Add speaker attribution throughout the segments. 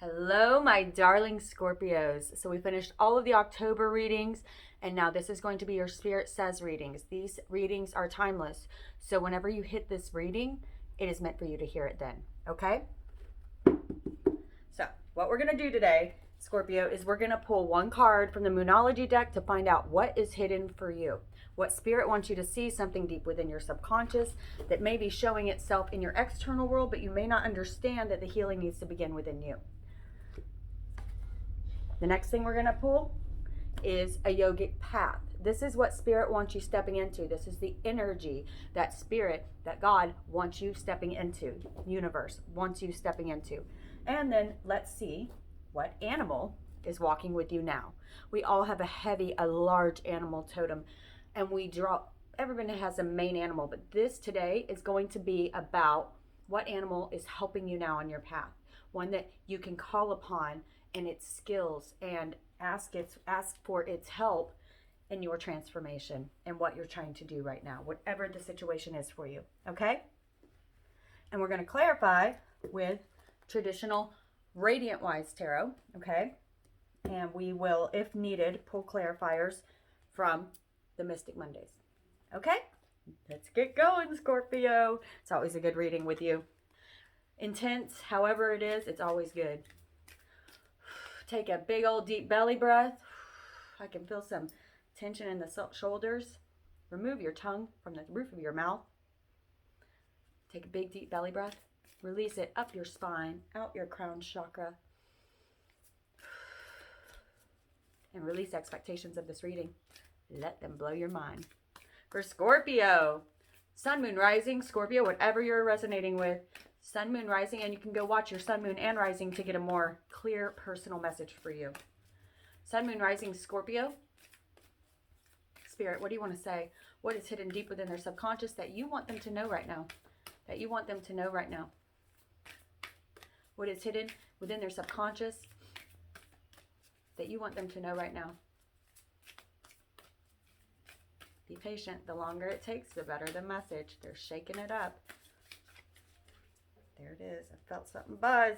Speaker 1: Hello, my darling Scorpios. So we finished all of the October readings, and now this is going to be your Spirit Says readings. These readings are timeless. So whenever you hit this reading, it is meant for you to hear it then, okay? So what we're going to do today, Scorpio, is we're going to pull one card from the Moonology deck to find out what is hidden for you. What Spirit wants you to see, something deep within your subconscious that may be showing itself in your external world, but you may not understand that the healing needs to begin within you. The next thing we're going to pull is a yogic path. This is what Spirit wants you stepping into. This is the energy that Spirit, that God wants you stepping into. Universe wants you stepping into. And then let's see what animal is walking with you now. We all have a large animal totem, and everybody has a main animal, but this today is going to be about what animal is helping you now on your path. One that you can call upon and its skills and ask for its help in your transformation and what you're trying to do right now, whatever the situation is for you, okay? And we're going to clarify with traditional Radiant Wise Tarot, okay? And we will, if needed, pull clarifiers from the Mystic Mondays, okay? Let's get going, Scorpio. It's always a good reading with you. Intense, however it is, it's always good. Take a big old deep belly breath. I can feel some tension in the shoulders. Remove your tongue from the roof of your mouth. Take a big deep belly breath. Release it up your spine, out your crown chakra. And release expectations of this reading. Let them blow your mind. For Scorpio, Sun, Moon, Rising, Scorpio, whatever you're resonating with, Sun, Moon, Rising, and you can go watch your Sun, Moon, and Rising to get a more clear personal message for you. Sun, Moon, Rising, Scorpio. Spirit, what do you want to say? What is hidden deep within their subconscious that you want them to know right now? That you want them to know right now? What is hidden within their subconscious that you want them to know right now? Be patient. The longer it takes, the better the message. They're shaking it up. There it is. I felt something buzz.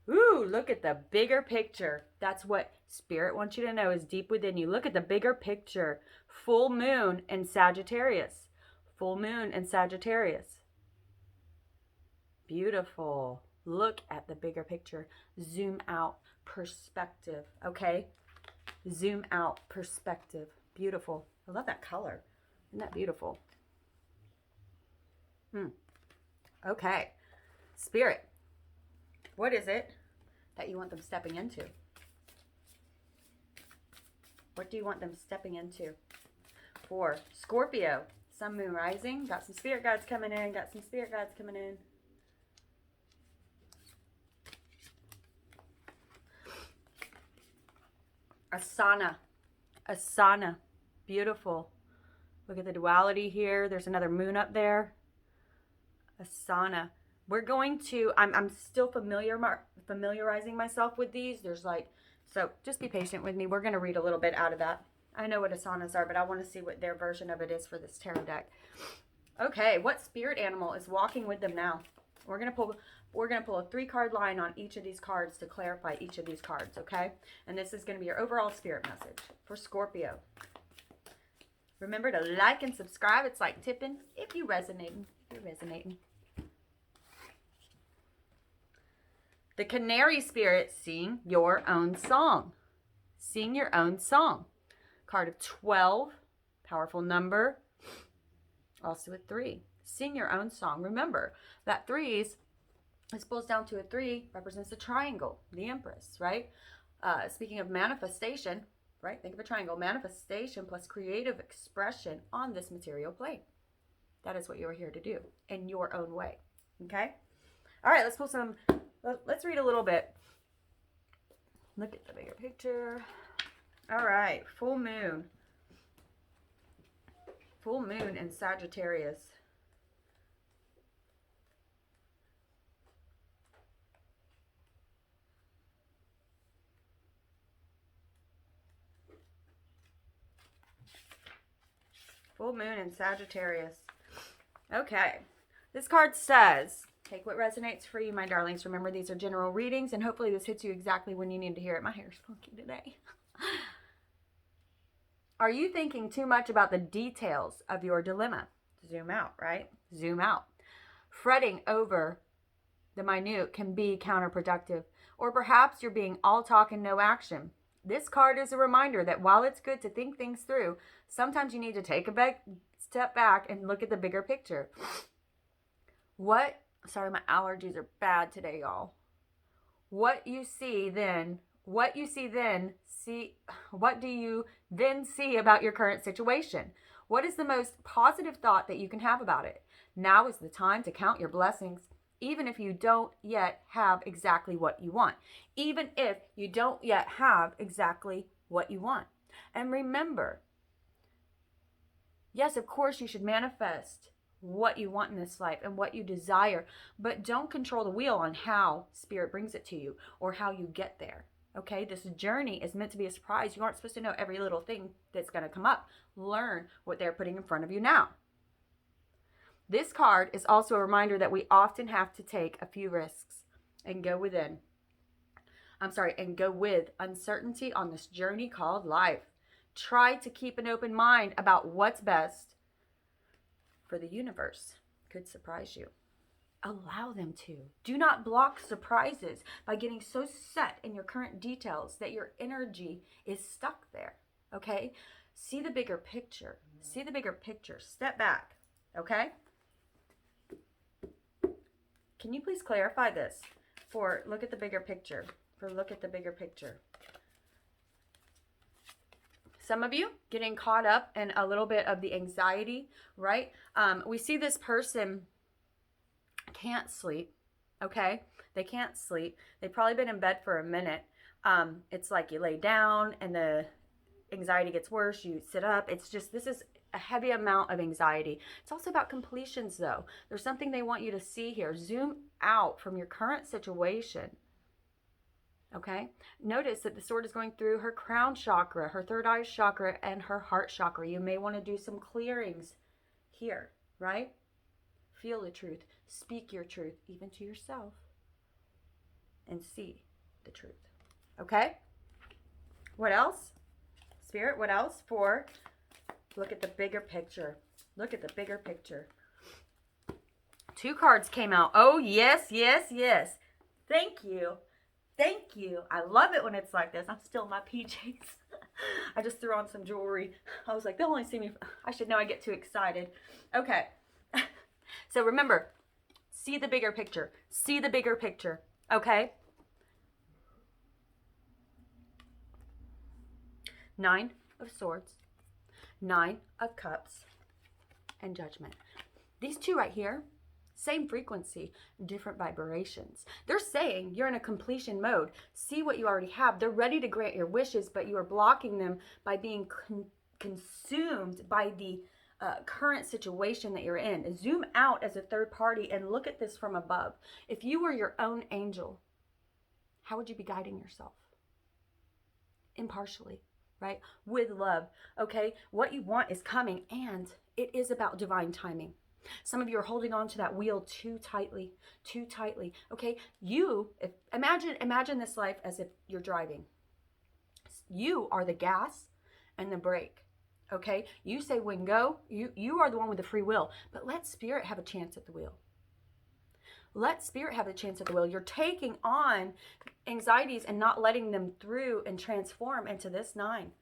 Speaker 1: Ooh, look at the bigger picture. That's what Spirit wants you to know is deep within you. Look at the bigger picture. Full moon and Sagittarius. Full moon and Sagittarius. Beautiful. Look at the bigger picture. Zoom out. Perspective. Okay? Zoom out. Perspective. Beautiful. I love that color. Isn't that beautiful? Okay. Spirit, what is it that you want them stepping into? What do you want them stepping into? For Scorpio, Sun, Moon, Rising. Got some spirit guides coming in. Got some spirit guides coming in. Asana. Asana. Beautiful. Look at the duality here. There's another moon up there. Asana. We're going to, I'm still familiarizing myself with these. So just be patient with me. We're going to read a little bit out of that. I know what asanas are, but I want to see what their version of it is for this tarot deck. Okay, what spirit animal is walking with them now? We're going to pull a 3-card line on each of these cards to clarify each of these cards, okay? And this is going to be your overall spirit message for Scorpio. Remember to like and subscribe. It's like tipping if you're resonating. The Canary Spirit, sing your own song. Sing your own song. Card of 12, powerful number. Also a 3. Sing your own song. Remember that this pulls down to a 3, represents a triangle, the Empress, right? Speaking of manifestation, right? Think of a triangle. Manifestation plus creative expression on this material plane. That is what you're here to do in your own way. Okay? All right, let's read a little bit. Look at the bigger picture. All right, full moon. Full moon in Sagittarius. Full moon in Sagittarius. Okay. This card says, Take what resonates for you, my darlings. Remember, these are general readings, and hopefully this hits you exactly when you need to hear it. My hair's funky today. Are you thinking too much about the details of your dilemma? Zoom out, right? Zoom out. Fretting over the minute can be counterproductive, or perhaps you're being all talk and no action. This card is a reminder that while it's good to think things through, sometimes you need to take a step back and look at the bigger picture. Sorry, my allergies are bad today, y'all. What do you then see about your current situation? What is the most positive thought that you can have about it? Now is the time to count your blessings, even if you don't yet have exactly what you want. Even if you don't yet have exactly what you want. And remember, yes, of course you should manifest what you want in this life and what you desire, but don't control the wheel on how Spirit brings it to you or how you get there. Okay, this journey is meant to be a surprise. You aren't supposed to know every little thing that's going to come up. Learn what they're putting in front of you now. This card is also a reminder that we often have to take a few risks and go with uncertainty on this journey called life. Try to keep an open mind about what's best for the universe. Could surprise you. Allow them to. Do not block surprises by getting so set in your current details that your energy is stuck there. Okay? See the bigger picture. See the bigger picture. Step back. Okay? Can you please clarify this? Look at the bigger picture. Some of you getting caught up in a little bit of the anxiety, right? We see this person can't sleep, okay? They can't sleep. They've probably been in bed for a minute. It's like you lay down and the anxiety gets worse. You sit up. This is a heavy amount of anxiety. It's also about completions, though. There's something they want you to see here. Zoom out from your current situation. Okay, notice that the sword is going through her crown chakra, her third eye chakra, and her heart chakra. You may want to do some clearings here, right? Feel the truth. Speak your truth, even to yourself, and see the truth. Okay? What else? Spirit, what else? Look at the bigger picture. Look at the bigger picture. 2 cards came out. Oh, yes, yes, yes. Thank you. Thank you. I love it when it's like this. I'm still in my PJs. I just threw on some jewelry. I was like, they'll only see me. I should know I get too excited. Okay. So remember, see the bigger picture. See the bigger picture. Okay? 9 of Swords, 9 of Cups, and Judgment. These 2 right here, same frequency, different vibrations. They're saying you're in a completion mode. See what you already have. They're ready to grant your wishes, but you are blocking them by being consumed by the current situation that you're in. Zoom out as a third party and look at this from above. If you were your own angel, how would you be guiding yourself? Impartially, right? With love, okay? What you want is coming, and it is about divine timing. Some of you are holding on to that wheel too tightly, okay? Imagine this life as if you're driving. You are the gas and the brake, okay? You say when go, you are the one with the free will, but let Spirit have a chance at the wheel. Let Spirit have a chance at the wheel. You're taking on anxieties and not letting them through and transform into this 9.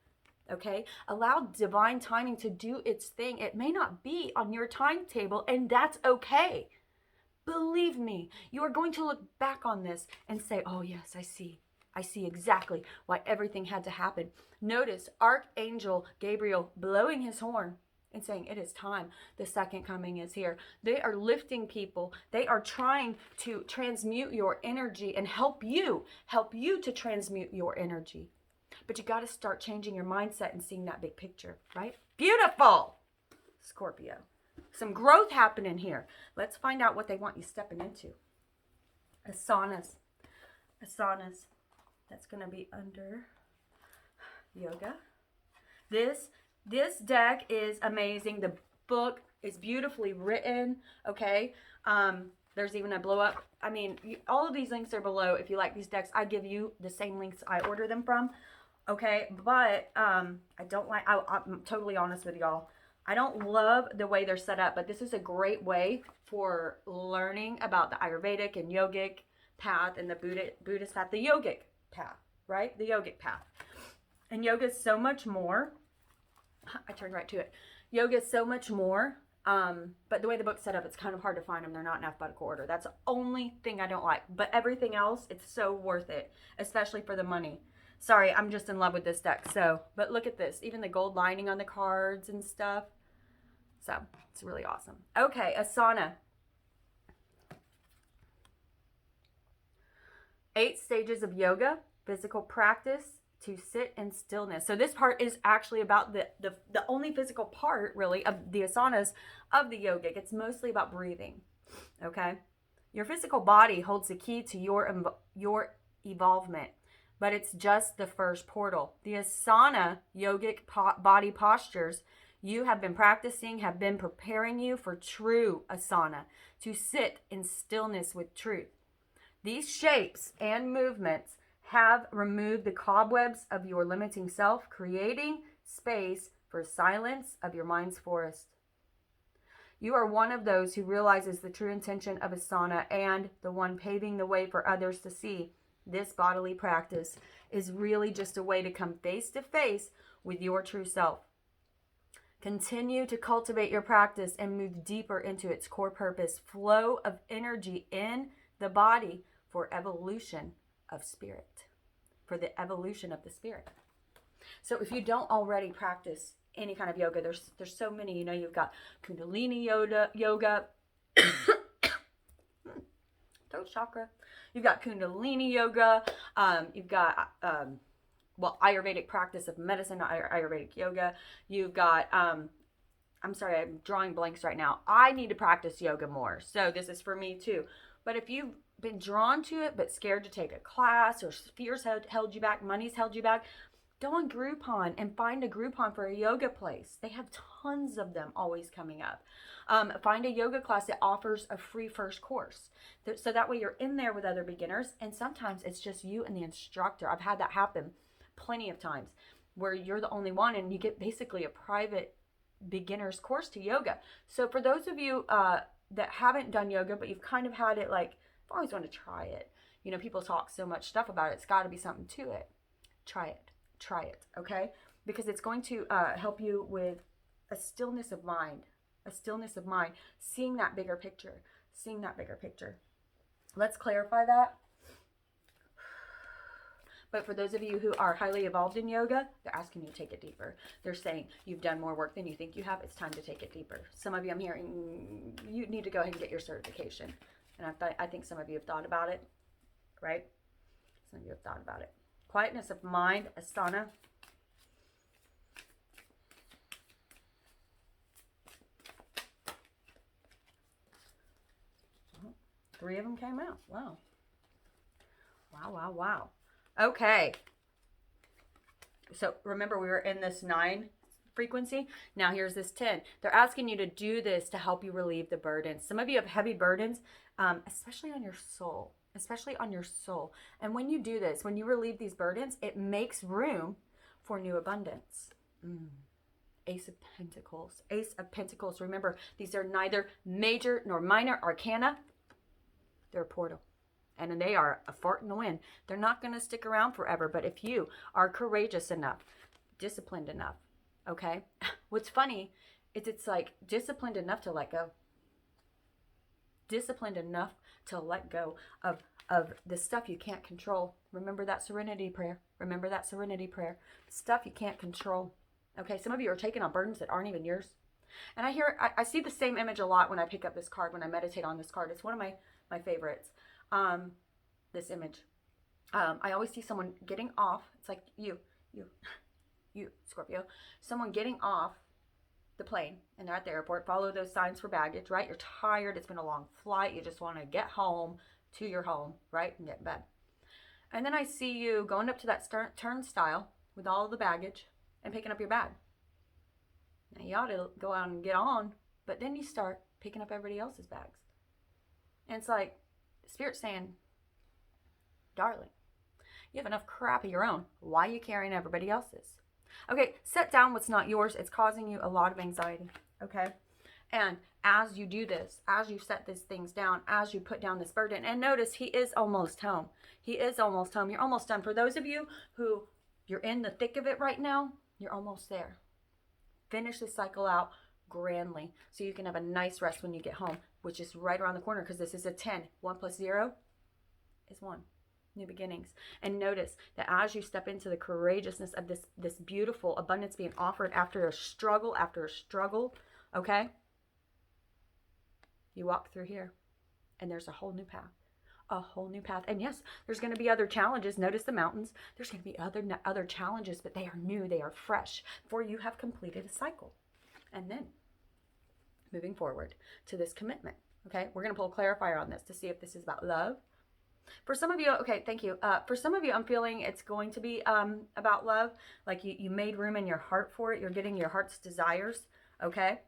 Speaker 1: Okay, allow divine timing to do its thing. It may not be on your timetable, and that's okay. Believe me, you are going to look back on this and say, oh yes, I see exactly why everything had to happen. Notice Archangel Gabriel blowing his horn and saying, it is time. The second coming is here. They are lifting people. They are trying to transmute your energy and help you to transmute your energy. But you got to start changing your mindset and seeing that big picture, right? Beautiful, Scorpio. Some growth happening here. Let's find out what they want you stepping into. Asanas. That's going to be under yoga. This deck is amazing. The book is beautifully written, okay? There's even a blow up. I mean, all of these links are below. If you like these decks, I give you the same links I order them from. Okay, but I don't like, I'm totally honest with y'all. I don't love the way they're set up, but this is a great way for learning about the Ayurvedic and yogic path and the Buddhist path, the yogic path, right? The yogic path. And yoga is so much more. I turned right to it. Yoga is so much more. But the way the book's set up, it's kind of hard to find them. They're not in alphabetical order. That's the only thing I don't like. But everything else, it's so worth it, especially for the money. Sorry, I'm just in love with this deck. So, but look at this. Even the gold lining on the cards and stuff. So, it's really awesome. Okay, Asana. 8 stages of yoga, physical practice to sit in stillness. So this part is actually about the only physical part, really, of the asanas of the yogic. It's mostly about breathing, okay? Your physical body holds the key to your evolvement, but it's just the first portal. The asana yogic body postures you have been practicing have been preparing you for true asana, to sit in stillness with truth. These shapes and movements have removed the cobwebs of your limiting self, creating space for silence of your mind's forest. You are one of those who realizes the true intention of asana and the one paving the way for others to see. This bodily practice is really just a way to come face to face with your true self. Continue to cultivate your practice and move deeper into its core purpose, flow of energy in the body for evolution of spirit, for the evolution of the spirit. So if you don't already practice any kind of yoga, there's so many. You know, you've got Kundalini yoga, throat chakra. You've got Kundalini yoga. You've got Ayurvedic practice of medicine, Ayurvedic yoga. You've got I'm sorry, I'm drawing blanks right now. I need to practice yoga more. So this is for me too. But if you've been drawn to it but scared to take a class, or fears held you back, money's held you back, go on Groupon and find a Groupon for a yoga place. They have tons of them always coming up. Find a yoga class that offers a free first course. So that way you're in there with other beginners, and sometimes it's just you and the instructor. I've had that happen plenty of times where you're the only one and you get basically a private beginner's course to yoga. So for those of you that haven't done yoga, but you've kind of had it like, I always want to try it. You know, people talk so much stuff about it. It's got to be something to it. Try it, okay? Because it's going to help you with a stillness of mind, seeing that bigger picture. Let's clarify that. But for those of you who are highly evolved in yoga, they're asking you to take it deeper. They're saying you've done more work than you think you have. It's time to take it deeper. Some of you I'm hearing, you need to go ahead and get your certification. And I think some of you have thought about it, right? Some of you have thought about it. Quietness of mind, asana. Oh, 3 of them came out. Wow. Wow. Okay. So remember, we were in this 9 frequency. Now here's this 10. They're asking you to do this to help you relieve the burdens. Some of you have heavy burdens, especially on your soul. And when you do this, when you relieve these burdens, it makes room for new abundance. Ace of Pentacles. Remember, these are neither major nor minor arcana. They're a portal. And they are a fart in the wind. They're not going to stick around forever. But if you are courageous enough, disciplined enough, okay? What's funny is it's like disciplined enough to let go. Disciplined enough to let go of the stuff you can't control. Remember that serenity prayer. Stuff you can't control. Okay, some of you are taking on burdens that aren't even yours. And I see the same image a lot when I pick up this card, when I meditate on this card. It's one of my favorites. This image. I always see someone getting off. It's like you, Scorpio. Someone getting off the plane, and they're at the airport. Follow those signs for baggage, right? You're tired. It's been a long flight. You just want to get home to your home, right? And get in bed. And then I see you going up to that turnstile with all the baggage and picking up your bag. Now you ought to go out and get on, but then you start picking up everybody else's bags. And it's like, Spirit's saying, darling, you have enough crap of your own. Why are you carrying everybody else's? Okay, set down what's not yours. It's causing you a lot of anxiety, okay? And as you do this, as you set these things down, as you put down this burden, and notice he is almost home. He is almost home. You're almost done. For those of you who you're in the thick of it right now, you're almost there. Finish this cycle out grandly so you can have a nice rest when you get home, which is right around the corner because this is a 10. 1 plus 0 is 1. New beginnings. And notice that as you step into the courageousness of this beautiful abundance being offered after a struggle, okay? You walk through here and there's a whole new path. A whole new path. And yes, there's going to be other challenges. Notice the mountains. There's going to be other challenges, but they are new. They are fresh, for you have completed a cycle. And then moving forward to this commitment. Okay, we're going to pull a clarifier on this to see if this is about love. For some of you, okay, thank you. For some of you, I'm feeling it's going to be about love. Like you made room in your heart for it. You're getting your heart's desires. Okay.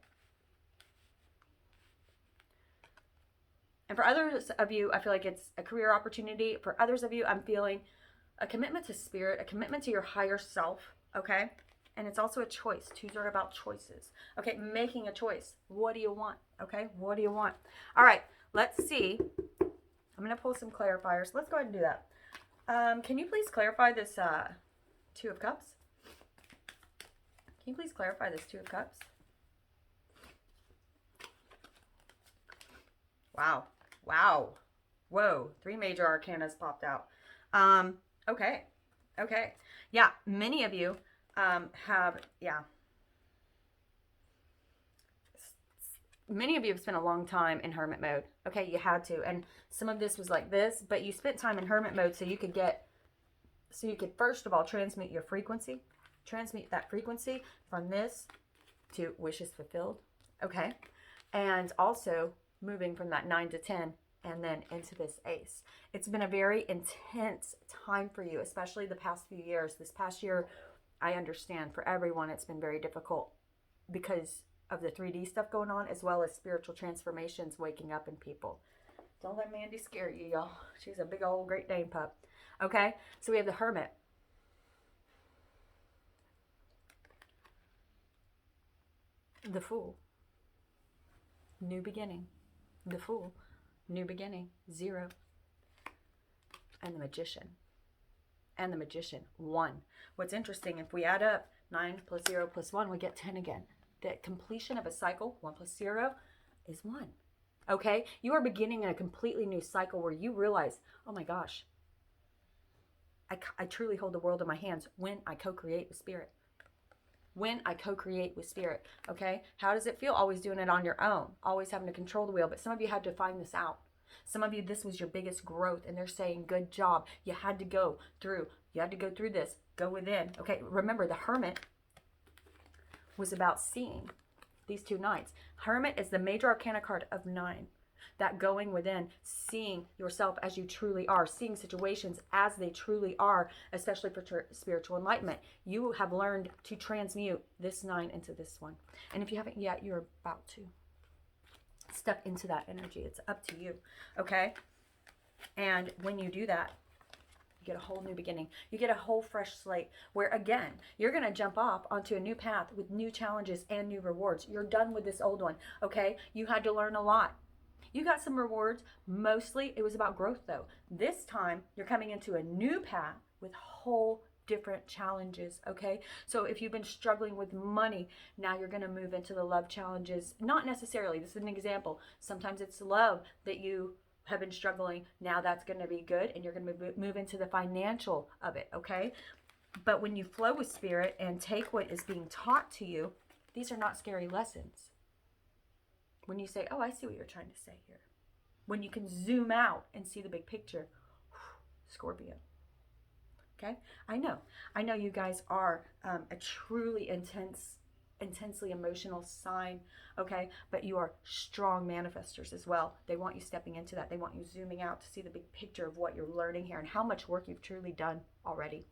Speaker 1: And for others of you, I feel like it's a career opportunity. For others of you, I'm feeling a commitment to spirit, a commitment to your higher self, okay? And it's also a choice. Twos are about choices. Okay, making a choice. What do you want? Okay, what do you want? All right, let's see. I'm going to pull some clarifiers. Let's go ahead and do that. Can you please clarify this Two of Cups? Can you please clarify this Two of Cups? Wow. Wow. Whoa. 3 major arcanas popped out. Okay. Okay. Yeah. Many of you have, yeah. Many of you have spent a long time in hermit mode. Okay. You had to. And some of this was like this, but you spent time in hermit mode so you could first of all transmute your frequency. Transmute that frequency from this to wishes fulfilled. Okay. And also moving from that 9 to 10 and then into this ace. It's been a very intense time for you, especially the past few years. This past year, I understand for everyone, it's been very difficult because of the 3D stuff going on, as well as spiritual transformations waking up in people. Don't let Mandy scare you, y'all. She's a big old Great Dane pup. Okay, so we have the Hermit. The Fool. New beginning. The Fool, new beginning, 0. And the Magician. And the Magician, 1. What's interesting, if we add up 9 plus 0 plus 1, we get 10 again. The completion of a cycle, 1 plus 0, is 1. Okay? You are beginning a completely new cycle where you realize, oh my gosh, I truly hold the world in my hands when I co-create with Spirit. When I co-create with Spirit, okay? How does it feel always doing it on your own? Always having to control the wheel, but some of you had to find this out. Some of you, this was your biggest growth, and they're saying, good job. You had to go through this, go within. Okay, remember the Hermit was about seeing these 2 knights. Hermit is the major arcana card of 9. That going within, seeing yourself as you truly are, seeing situations as they truly are, especially for spiritual enlightenment. You have learned to transmute this 9 into this one. And if you haven't yet, you're about to step into that energy. It's up to you, okay? And when you do that, you get a whole new beginning. You get a whole fresh slate where, again, you're going to jump off onto a new path with new challenges and new rewards. You're done with this old one, okay? You had to learn a lot. You got some rewards. Mostly it was about growth though. This time you're coming into a new path with whole different challenges, okay? So if you've been struggling with money, now you're going to move into the love challenges. Not necessarily. This is an example. Sometimes it's love that you have been struggling. Now that's going to be good, and you're going to move into the financial of it, okay? But when you flow with Spirit and take what is being taught to you, these are not scary lessons. When you say, oh, I see what you're trying to say here. When you can zoom out and see the big picture, Scorpio. Okay? I know you guys are a truly intensely emotional sign, okay? But you are strong manifestors as well. They want you stepping into that. They want you zooming out to see the big picture of what you're learning here and how much work you've truly done already,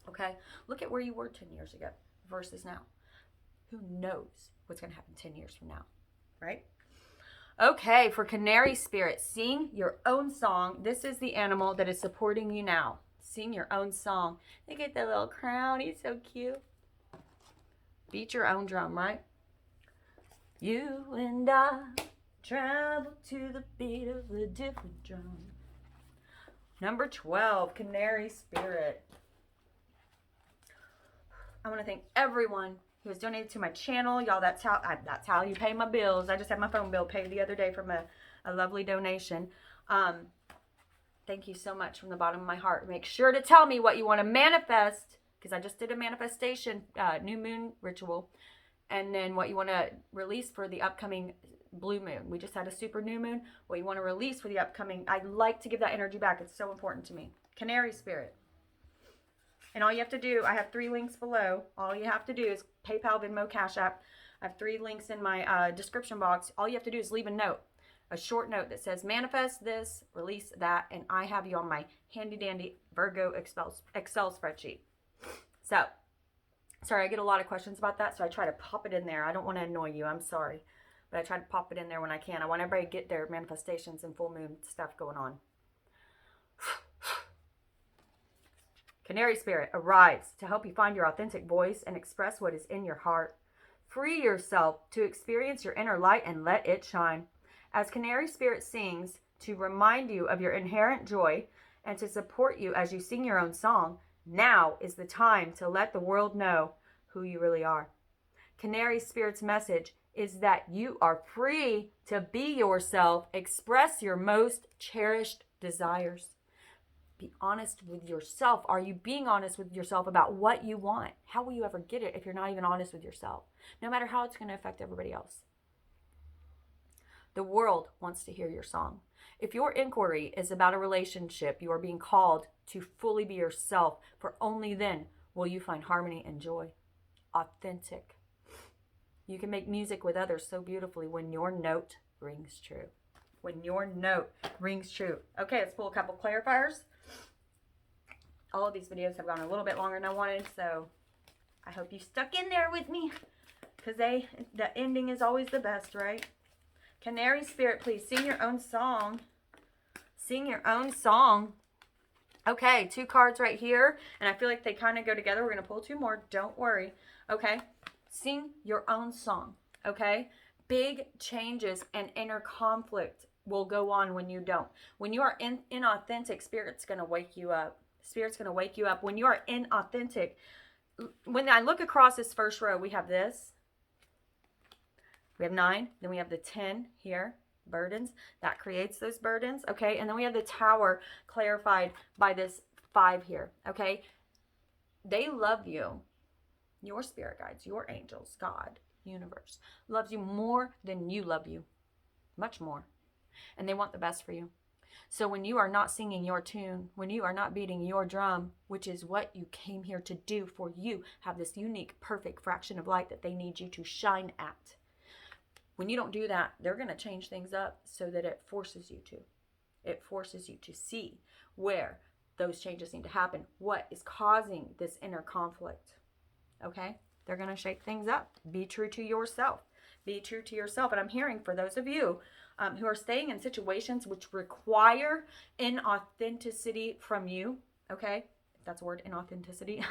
Speaker 1: okay? Look at where you were 10 years ago versus now. Who knows what's going to happen 10 years from now? Right? Okay, for Canary Spirit, sing your own song. This is the animal that is supporting you now. Sing your own song. They get the little crown. He's so cute. Beat your own drum, right? You and I travel to the beat of a different drum. Number 12, Canary Spirit. I want to thank everyone who has donated to my channel. Y'all, that's how you pay my bills. I just had my phone bill paid the other day from a lovely donation. Thank you so much from the bottom of my heart. Make sure to tell me what you want to manifest, because I just did a manifestation new moon ritual, and then what you want to release for the upcoming blue moon. We just had a super new moon. What you want to release for the upcoming. I like to give that energy back. It's so important to me. Canary Spirit. And all you have to do, I have 3 links below. All you have to do is PayPal, Venmo, Cash App. I have 3 links in my description box. All you have to do is leave a note, a short note that says manifest this, release that, and I have you on my handy dandy Virgo Excel spreadsheet. So, sorry, I get a lot of questions about that, so I try to pop it in there. I don't want to annoy you. I'm sorry. But I try to pop it in there when I can. I want everybody to get their manifestations and full moon stuff going on. Canary Spirit, arise to help you find your authentic voice and express what is in your heart. Free yourself to experience your inner light and let it shine. As Canary Spirit sings to remind you of your inherent joy and to support you as you sing your own song, now is the time to let the world know who you really are. Canary Spirit's message is that you are free to be yourself, express your most cherished desires. Be honest with yourself. Are you being honest with yourself about what you want? How will you ever get it if you're not even honest with yourself? No matter how it's going to affect everybody else. The world wants to hear your song. If your inquiry is about a relationship, you are being called to fully be yourself, for only then will you find harmony and joy. Authentic. You can make music with others so beautifully when your note rings true. When your note rings true. Okay, let's pull a couple clarifiers. All of these videos have gone a little bit longer than I wanted, so I hope you stuck in there with me, because the ending is always the best, right? Canary Spirit, please sing your own song. Sing your own song. Okay, 2 cards right here, and I feel like they kind of go together. We're going to pull 2 more. Don't worry. Okay, sing your own song. Okay, big changes and inner conflict will go on when you don't. When you are inauthentic, Spirit's going to wake you up. Spirit's going to wake you up. When you are inauthentic, when I look across this first row, we have this. We have 9. Then we have the 10 here. Burdens. That creates those burdens. Okay. And then we have the Tower clarified by this 5 here. Okay. They love you. Your spirit guides, your angels, God, universe, loves you more than you love you. Much more. And they want the best for you. So when you are not singing your tune, when you are not beating your drum, which is what you came here to do, for you have this unique, perfect fraction of light that they need you to shine at. When you don't do that, they're going to change things up so that it forces you to. It forces you to see where those changes need to happen. What is causing this inner conflict? Okay? They're going to shake things up. Be true to yourself. Be true to yourself. And I'm hearing for those of you who are staying in situations which require inauthenticity from you, okay? If that's a word, inauthenticity.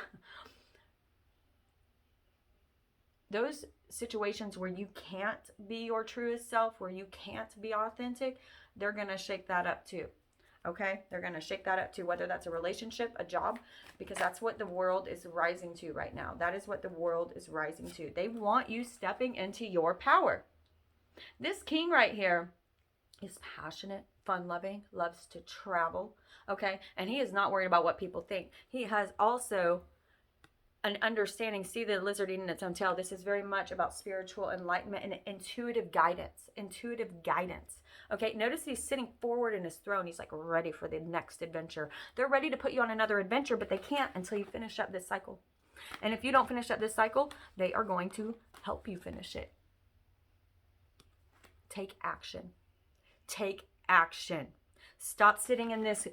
Speaker 1: Those situations where you can't be your truest self, where you can't be authentic, they're going to shake that up too. Okay? They're going to shake that up too, whether that's a relationship, a job, because that's what the world is rising to right now. That is what the world is rising to. They want you stepping into your power. This king right here is passionate, fun-loving, loves to travel, okay? And he is not worried about what people think. He has also an understanding. See the lizard eating its own tail. This is very much about spiritual enlightenment and intuitive guidance. Intuitive guidance. Okay, notice he's sitting forward in his throne. He's like ready for the next adventure. They're ready to put you on another adventure, but they can't until you finish up this cycle. And if you don't finish up this cycle, they are going to help you finish it. Take action. Take action. Stop sitting in this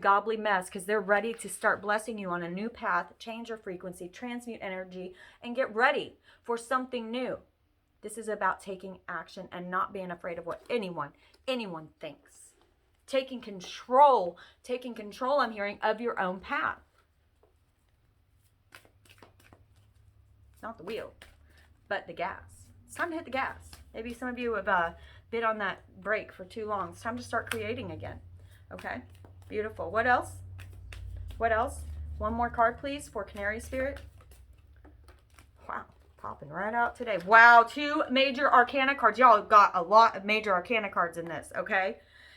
Speaker 1: gobbly mess, because they're ready to start blessing you on a new path, change your frequency, transmute energy, and get ready for something new. This is about taking action and not being afraid of what anyone thinks. Taking control, I'm hearing, of your own path. Not the wheel, but the gas. It's time to hit the gas. Maybe some of you have been on that brake for too long. It's time to start creating again. Okay, beautiful. What else? What else? One more card, please, for Canary Spirit. Wow, popping right out today. Wow, 2 major arcana cards. Y'all got a lot of major arcana cards in this, okay?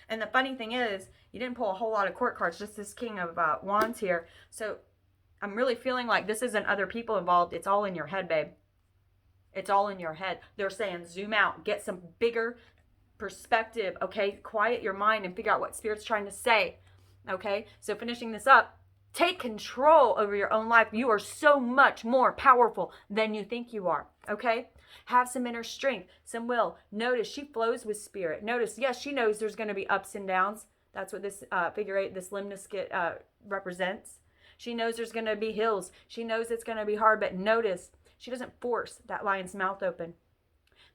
Speaker 1: And the funny thing is, you didn't pull a whole lot of court cards, just this King of Wands here. So I'm really feeling like this isn't other people involved. It's all in your head, babe. It's all in your head. They're saying zoom out, get some bigger perspective, okay? Quiet your mind and figure out what Spirit's trying to say, okay? So finishing this up, take control over your own life. You are so much more powerful than you think you are, okay? Have some inner strength, some will. Notice she flows with Spirit. Notice, yes, she knows there's going to be ups and downs. That's what this figure 8, this limniscate represents. She knows there's going to be hills. She knows it's going to be hard, but notice she doesn't force that lion's mouth open.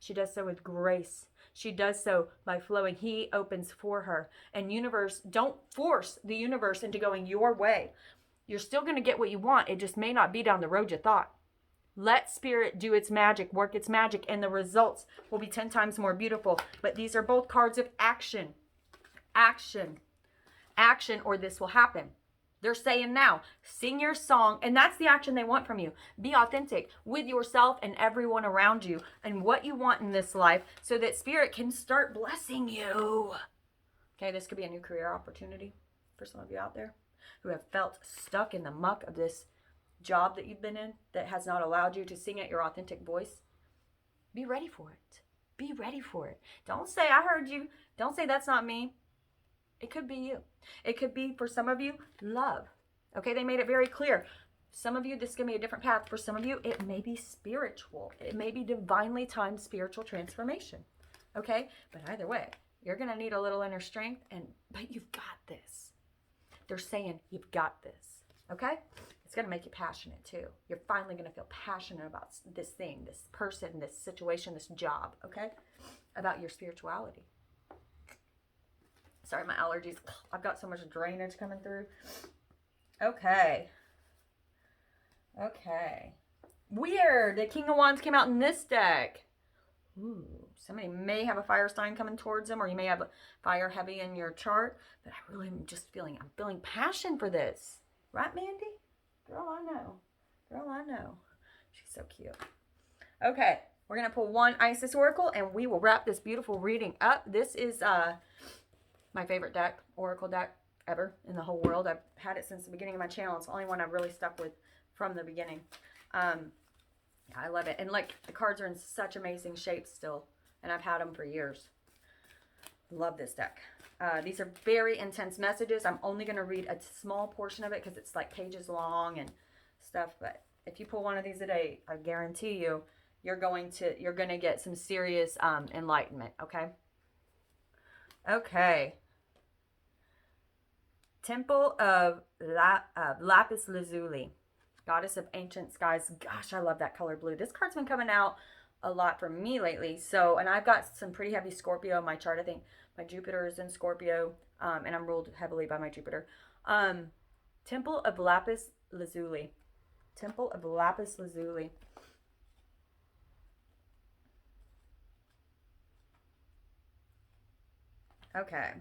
Speaker 1: She does so with grace. She does so by flowing. He opens for her. And universe, don't force the universe into going your way. You're still going to get what you want. It just may not be down the road you thought. Let Spirit do its magic, work its magic, and the results will be 10 times more beautiful. But these are both cards of action. Action. Action, or this will happen. They're saying now, sing your song, and that's the action they want from you. Be authentic with yourself and everyone around you and what you want in this life so that Spirit can start blessing you. Okay, this could be a new career opportunity for some of you out there who have felt stuck in the muck of this job that you've been in that has not allowed you to sing at your authentic voice. Be ready for it. Be ready for it. Don't say, I heard you. Don't say, that's not me. It could be you. It could be, for some of you, love. Okay, they made it very clear. Some of you, this is going to be a different path. For some of you, it may be spiritual. It may be divinely timed spiritual transformation. Okay, but either way, you're going to need a little inner strength, but you've got this. They're saying you've got this. Okay? It's going to make you passionate too. You're finally going to feel passionate about this thing, this person, this situation, this job. Okay? About your spirituality. Sorry, my allergies. I've got so much drainage coming through. Okay. Okay. Weird. The King of Wands came out in this deck. Ooh. Somebody may have a fire sign coming towards them, or you may have a fire heavy in your chart. But I really am just feeling, I'm feeling passion for this. Right, Mandy? Girl, I know. Girl, I know. She's so cute. Okay. We're going to pull one Isis Oracle, and we will wrap this beautiful reading up. This is my favorite deck, Oracle deck ever in the whole world. I've had it since the beginning of my channel. It's the only one I've really stuck with from the beginning. I love it. And like, the cards are in such amazing shape still. And I've had them for years. Love this deck. These are very intense messages. I'm only going to read a small portion of it because it's like pages long and stuff. But if you pull one of these a day, I guarantee you, you're going to get some serious enlightenment. Okay. Okay. Temple of Lapis Lazuli, Goddess of Ancient Skies. Gosh, I love that color blue. This card's been coming out a lot for me lately. So, and I've got some pretty heavy Scorpio in my chart. I think my Jupiter is in Scorpio, and I'm ruled heavily by my Jupiter. Temple of Lapis Lazuli. Temple of Lapis Lazuli. Okay.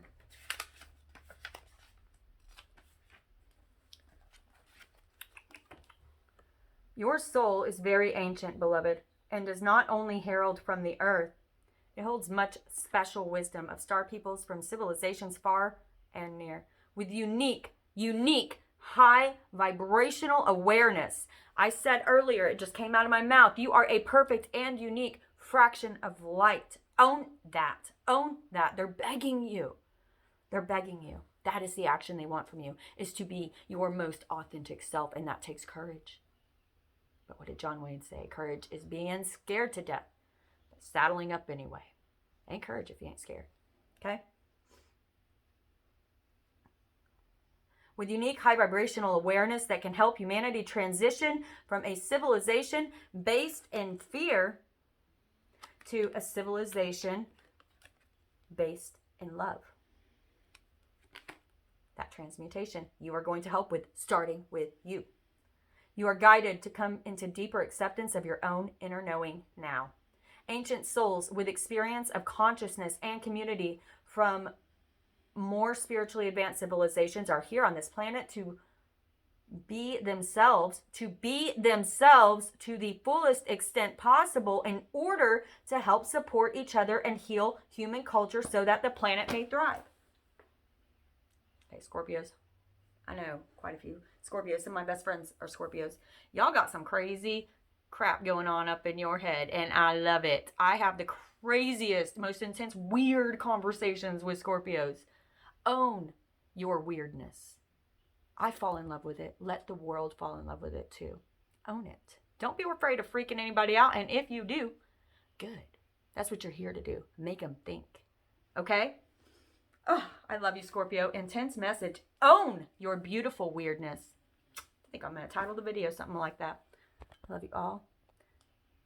Speaker 1: Your soul is very ancient, beloved, and does not only herald from the earth, it holds much special wisdom of star peoples from civilizations far and near, with unique, high vibrational awareness. I said earlier, it just came out of my mouth, you are a perfect and unique fraction of light. Own that. Own that. They're begging you. They're begging you. That is the action they want from you, is to be your most authentic self, and that takes courage. But what did John Wayne say? Courage is being scared to death, but saddling up anyway. Ain't courage if you ain't scared. Okay? With unique high vibrational awareness that can help humanity transition from a civilization based in fear to a civilization based in love. That transmutation you are going to help with, starting with you. You are guided to come into deeper acceptance of your own inner knowing now. Ancient souls with experience of consciousness and community from more spiritually advanced civilizations are here on this planet to be themselves to the fullest extent possible in order to help support each other and heal human culture so that the planet may thrive. Hey, Scorpios. I know quite a few Scorpios. Some of my best friends are Scorpios. Y'all got some crazy crap going on up in your head, and I love it. I have the craziest, most intense, weird conversations with Scorpios. Own your weirdness. I fall in love with it. Let the world fall in love with it too. Own it. Don't be afraid of freaking anybody out, and if you do, good. That's what you're here to do. Make them think. Okay? Oh, I love you, Scorpio. Intense message. Own your beautiful weirdness. I think I'm going to title the video something like that. I love you all.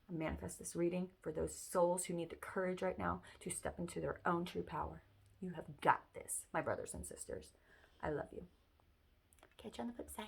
Speaker 1: I manifest this reading for those souls who need the courage right now to step into their own true power. You have got this, my brothers and sisters. I love you. Catch you on the flip side.